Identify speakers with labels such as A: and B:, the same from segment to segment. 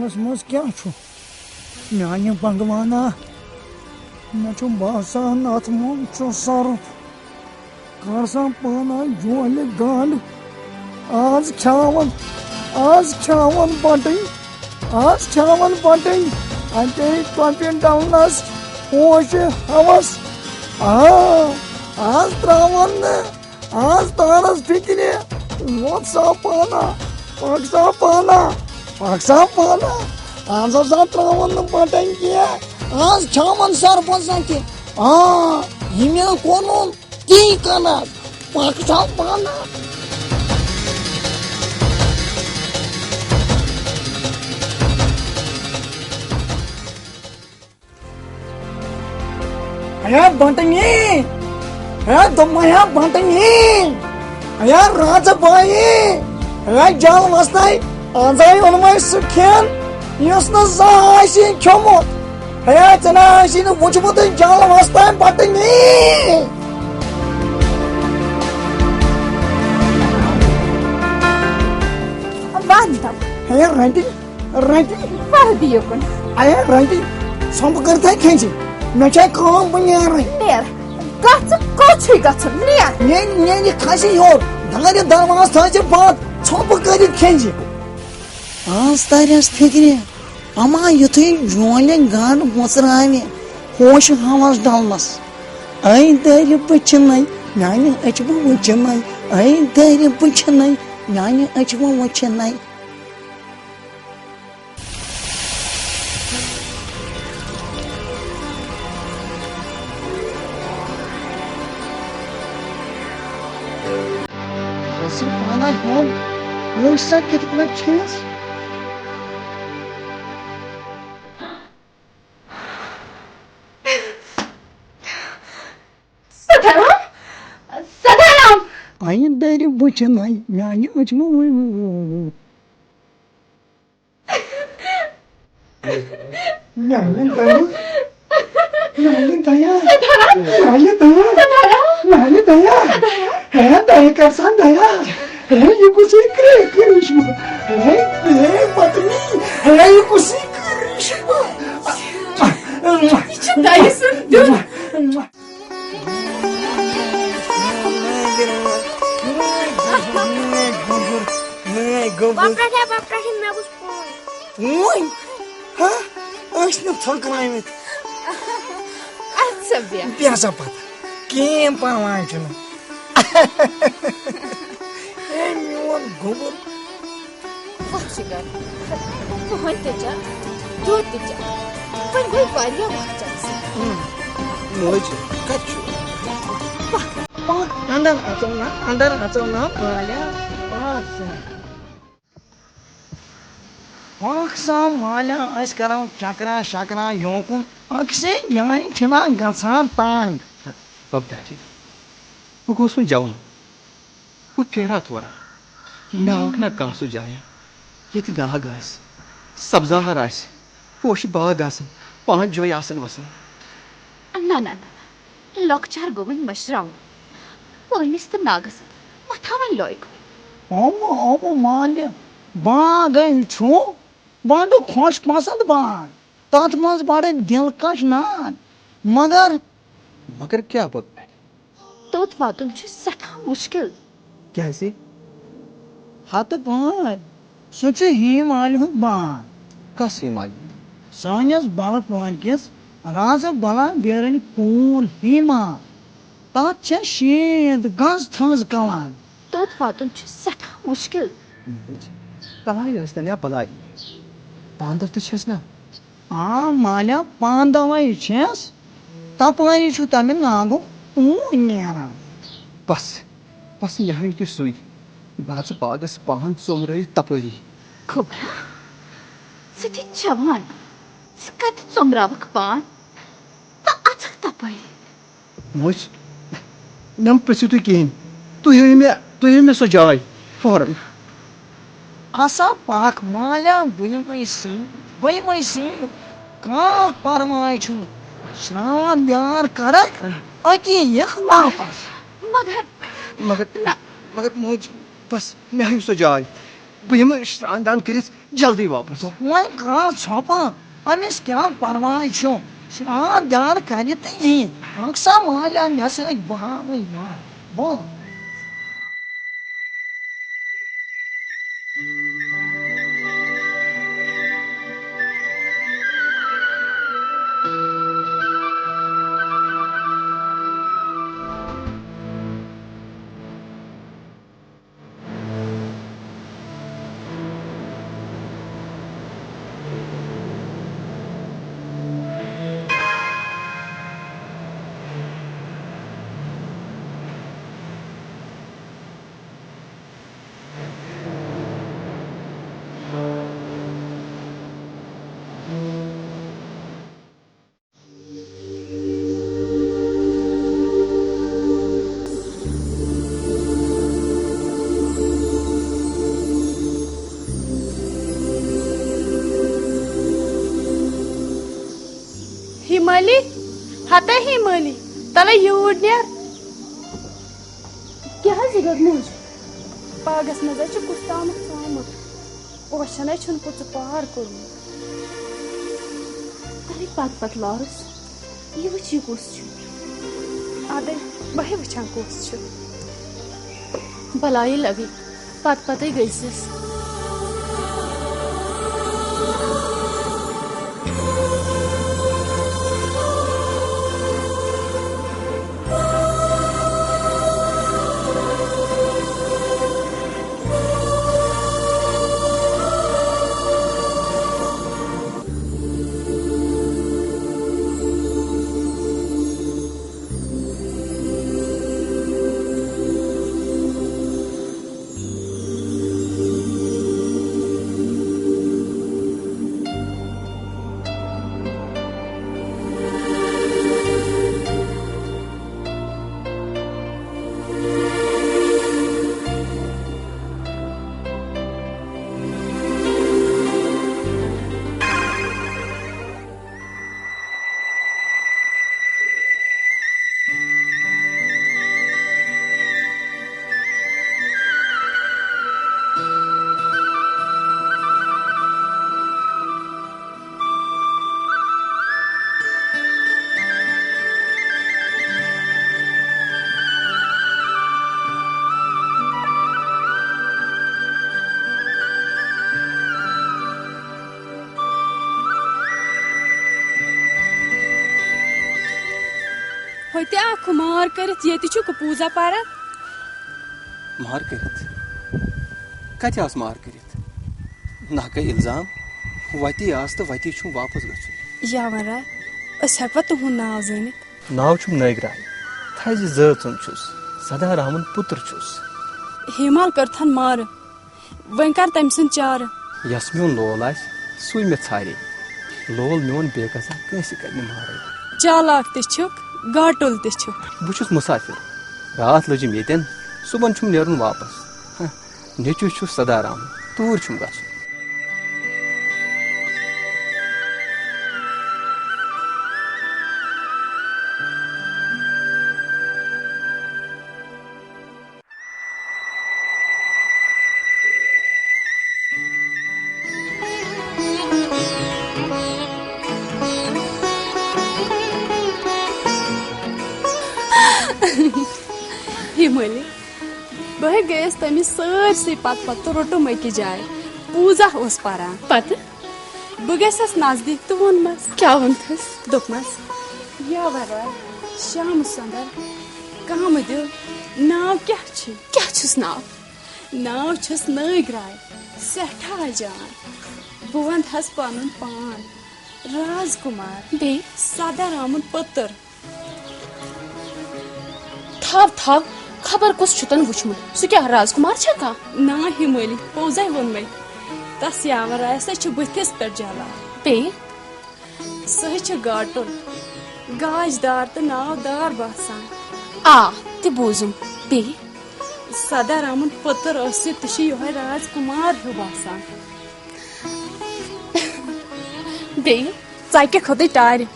A: पानस मज क्या माने भगवाना मे बसान अत मोन सर्फ कर सा पाना जोल गांड आज खावन बटन अटे टोपी डालनस पोश हवस आज त्रावन आज तारस फिक्र वोत सा पाना आज हसा त्रावन बटन क्या आज खावन सरपंच ईमेल कोन ती कर पक्सा पाना बटनी दमया बटनी राज बाई जल वस्त आज ओन सह खेन खोमुत चना वुचमुत जल वस्त बटनी रटी संप कर खेची मे खसी योर दार दरवाज थ बंद छप कर खेची आज तरस फिक्र अमा युथ जोल गान मोचरावे होश हवस डालनस ऐ दर बचन माने अचब वचन ऐ दर बचन माने अचब वचन पाना जोन पैसा कितना छीस सदाराम आई दर बचन माने अचब दया कर सा दया ये कुसी करिश्मा पत्नी ये कुसी करिश्मा दया सुन थकरामित पता केम परवाह मोन गोबर अंदर अचौना मालिया कर चकरा शकरा योकुन अक्से यहाँ छा गसान तांग
B: बह गोस वो जवान बह फेरा थोड़ा मे आक ना कह सह जाया ये दाग सब्जार पोश बाग पान जोय वसन
C: ना लॉकचार गोवन मशराव पानिस तो नागस मथावन लॉयक
A: मालिया बाग बड़ खुश पसंद बाग तथ मज बड़ दिलकश नान मगर
B: क्या पत
C: तोत वातुन सठा मुश्किल
B: कैसे
A: हत पान सह हिमाल बान
B: कस हिमाल
A: सानिस बल पान किस राज बला बेरन कूल हिमा तथ शीत गज थज कलान
C: तोत वातुन सठा मुश्किल
B: कलाई या बलाई पांदर तो ना
A: मालिया पांदवै छस तपरी तमें नागो नेरान
B: बस यह सुई बह बागस पान सोमर तपरी
C: खबरा सह जवान कत सोमरावक पान अचक तपरी
B: मोज मे पृथ्वी तुम कहें तुम मे सो जाय फौरन
A: आसा पाक मालिया बहमय कह परवाह श्रावण ब्यार कर अति यह वापस
B: मगर मोज बस मे सो जाय बह श्रान दान कर जल्दी वापस।
A: वह कह छोपा अमिस क्या परवाह श्रान दान कर अक्सा मालिया मे सह बोल
D: हिमाली हता हिमाली तला यूर नेर
C: क्या जरूरत मुझ
D: बागस मज कुस्तान आमुत पोशन पुच पार कोर्मुत
C: अरे पत लारस ये वची कुस
D: अदे बह वचान कुस
C: भला ये लगी पत गईस
D: होते खुमार कर पूजा पार
B: मार कर कत मार कर ना गई इल्जाम वती आस तो वती वापस गु
D: यावरा हेकवा तुहद नाव जान
B: नाव नगराय थज जम सदा रहमन पुत्र
D: हिमाल करथन मार वन कर तम सुन चार
B: यस मोन लोल आ सु मे छारे लोल मोन बेगसा कैसे कर मार
D: चालाक तुक गाटुल
B: बहुत मुसाफिर रात लजम ये सुबह नेरन वापस नेचु सदा रहमन तूर ग
D: हिमाली बह गयस तमिस सरसे पत रोटुम अकि जाए पूजा पारान
C: पत
D: बह गयस नजदीक तो वोनमस
C: क्या वनथस
D: दोपमस यावरा श्याम सुंदर काम दो नाव क्या नाव छुस नगराय सठा जान बह वनथस पनुन पान राजकुमार
C: बे
D: सदा रामन पुत्र
C: थाव खबर कुछ छुतन वुचमुत सु क्या राजकुमार छका
D: ना हिमाली पोजे वोन मे तस यावर सह बुथिस पे जला
C: बे
D: सह गाटुल गाजदार तो नावदार बसान
C: आ ते बोजुम बे
D: सदा रामन पुत्र यो राजकुमार हूँ बसान
C: बे
D: चे खोत टार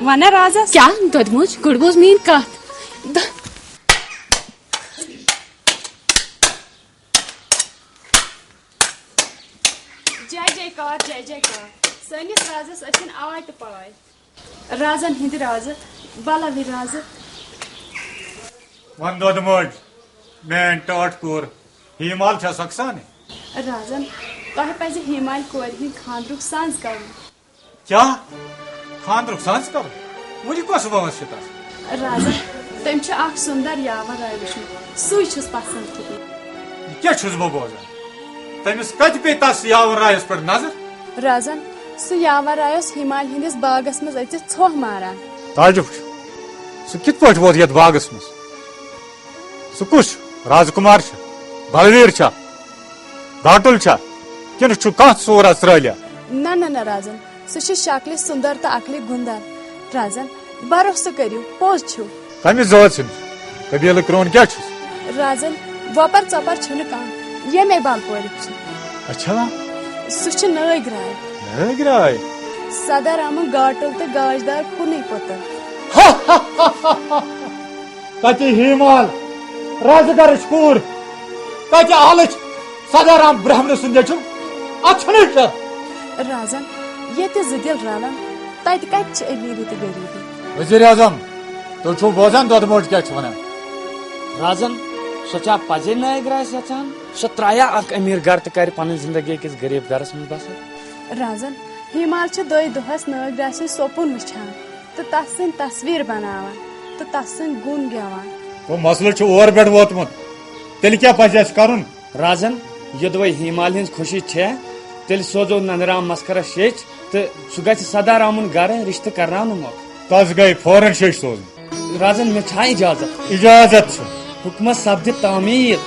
D: वन राजा
C: क्या ददमुज गुड़बोज मीन कत
D: जय जयकार सनिस राजस अछन आय तो पाय राजन हिंद राज बलवी राज
E: वन दो मोज मैं टॉट कोर हिमाल छा सकसान
D: राजन तह पे हिमाल कोर हिंद खानरुक सांस कर
E: क्या खानरुक सांस कर मुझे कस बवस
D: राजन तम सुंदर यावर आय वुचन सुई छुस पसंद थोक
E: क्या छुस बह बोजान तमिस कत पे तस यावर रायस पर नजर
D: राजन सु यावर रायस हिमाल हिंदिस बागस मज अच छोह मारान
E: ताजुब सु कित पट वोत यत बागस मज सु कुछ राजकुमार बलवीर घाटुल किन कह सूर त्रलिया
D: न राजन सु शक्ल सुंदर तो अकल गुंदर राजन भरोसा करियो पोज छु
E: कमिस जात कबील क्रोन क्या
D: राजन वपर चपर छु कह ये मे बाल पोर
E: अच्छा
D: सु नई ग्राय
E: नगराय
D: सदर आम गाटुल तो गाजदार कुन पुत
E: कति हिमाल राजगर कूर कति आलच सदाराम ब्राह्मण सुंदे
D: राजन ये जिल रलन तत कत अमीरी तो गरीबी
E: वजीर आजम तुम बोजान दो मोट क्या वन
F: राजन सो पजे नगरास यचान सो त्राया अख अमीर घर तो कर पन जिंदगी किस गरीब घरस मज बसर
D: राजन हिमाल दोय दोहस नगरास सोपुन वुचान तो तस तस्वीर बनावान तो तस गुन गेवान
E: तो मसल ओर बेड वोतमुत तेल क्या पजे करुन
F: राजन यदि हिमाल हज खुशी तेल सोजो नंदराम मस्करस शेच तो सह ग सदारामन गर रिश्त करना मौक
E: तस गई फौरन शेच सोज
F: राजन मे इजाजत
E: इजाजत
F: हुकमत सब्द तामीर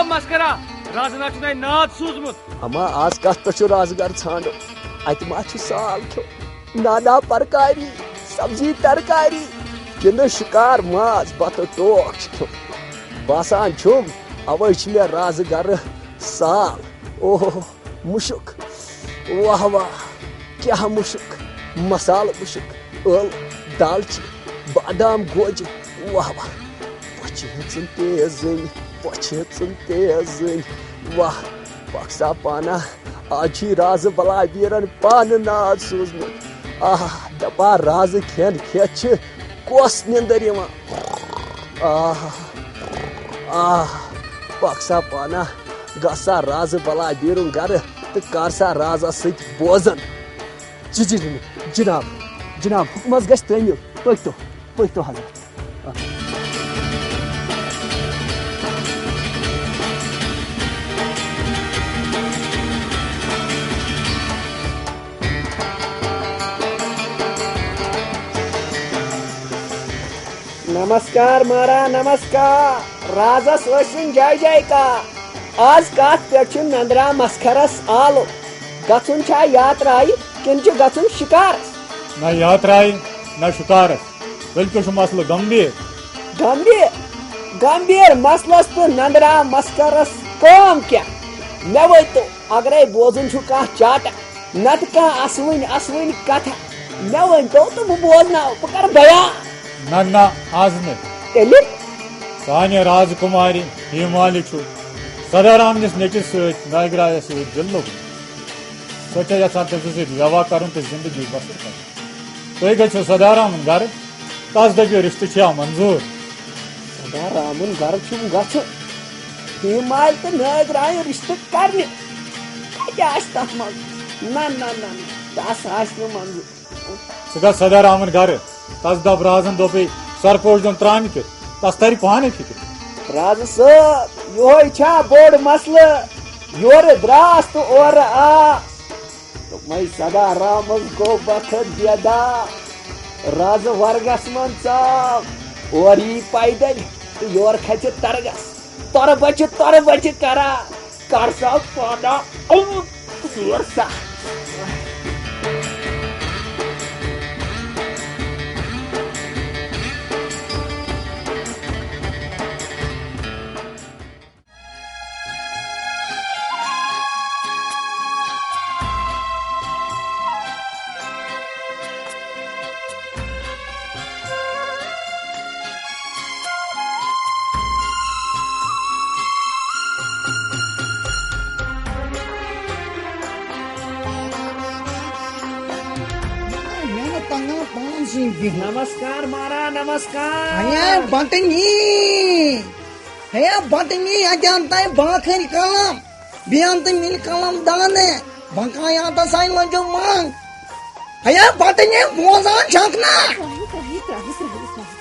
F: मस्करा राजना नाद सूजमुत
G: अमा आज कत पे राजगर छानो अत मा साल खो नाना परकारी सब्जी तरकारी कि शिकार माज बत टोक खो बसान छुम अवे मे राजगर साल ओह मुशुक वाह वाह क्या मुशुक मसाल मुशुक अल दालचीन बादाम गोज वाह वाह पचन तेज पचन तेज वाह बक्सा पाना आज राज बलावीरन पान नाद सूजमुत आह दपा राज खेन खेच कोस निंदर आह आह बक्सा पाना गसा राज बलावीरुन गर तो करसा राजा सत बोजन जनाब जनाब हुकमस गछ तमिल पकतो हजरत नमस्कार मारा नमस्कार राजस वसन जय जय का आज कत पे नंदरा मस्खरस आलो गुन यात्राई किन गुन शिकारस
E: न यात्राई न शिकारस बल्कि मसल गंभीर
G: गंभीर गंभीर मसलस तो नंदरा मस्खरस कम क्या मे वो तो अगर बोजन कह चाटा नत कह असवन असवन कथा मे वन तो बह बोजना बह कर बयान
E: न आज तेल सानि राजकुमारी हिमाली सदाराम नटिस नगराय दिल लोग सो यहां तम व्यवहार कर जिंदगी बसर कर तुम गो सदाराम गर तस दपो रिश्ते मंजूर
G: सदारामन गर ग हिमाल तो नगराय रिश्ते कर तथ मन तस मंजूर
E: सह ग सदारामन गर तस दप राजन दोपे सरपोश दोन त्राम कि तस तर पाने फिक्र
G: राज साहब यो बोड़ मसल योर द्रास तो और आस तो मैं सदाराम गो बखत बेदा राज वर्गस मन चाव और यी पैदल तो योर खच तरगस तर बच करा कर सा पाना योर सा
A: कुर्सी बिह
F: नमस्कार मारा नमस्कार
A: हया बटनी अजान ताई बाखर कलम बियान तो मिल कलम दाने बकाया तो साइन लजो मांग हया बटनी बोजान छकना